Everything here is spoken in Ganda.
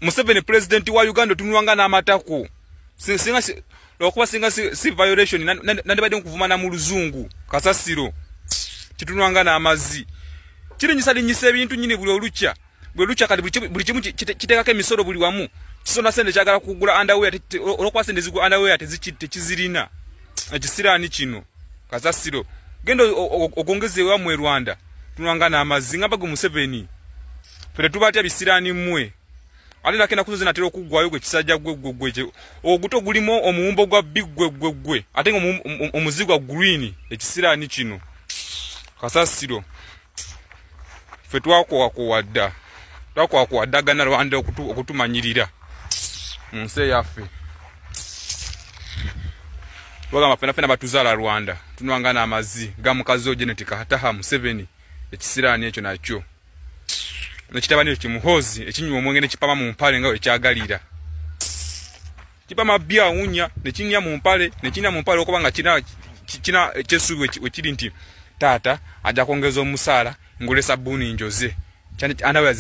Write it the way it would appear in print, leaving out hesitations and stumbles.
Museveni president wa Uganda tunwanga na matako singa lokuba singa si violation nandibadde nkuvumana mu luzungu kasasiro kitunwanga na amazi kiri nyisali nyise ebintu nyini buli olucha kali buli kimu kitekako emisoro buli wamu kisona sende kyagala kugula underwear olwokuba sende zigula underwear tekizirina ekisirani kino kasasiro gendo ogongeze wa mu Rwanda tunwanga na amazi ngabago Museveni fere tubatya bisirani mwe alina kena kuzo zinatero kugwayo gwe kisajja gwe oguto gulimo omuwumbo gwa bigwe ate omuzigwa green ekisirani kino kasasiro fe twako wadda gana Rwanda okutumanyirira nse yafe waga fena batuzala Rwanda tunwanga na amazi gamukazo genetic hataha Museveni ekisirani ekyo nakyo nekitabani kimuhozi ekinywa omwenge kipama mu mpale ngawe kyagalira kipama bia unya nekinya mu mpale okubanga kina kyesuwe wekiri nti tata aja kongeza omusala ngole sabuni njoze cyane anawe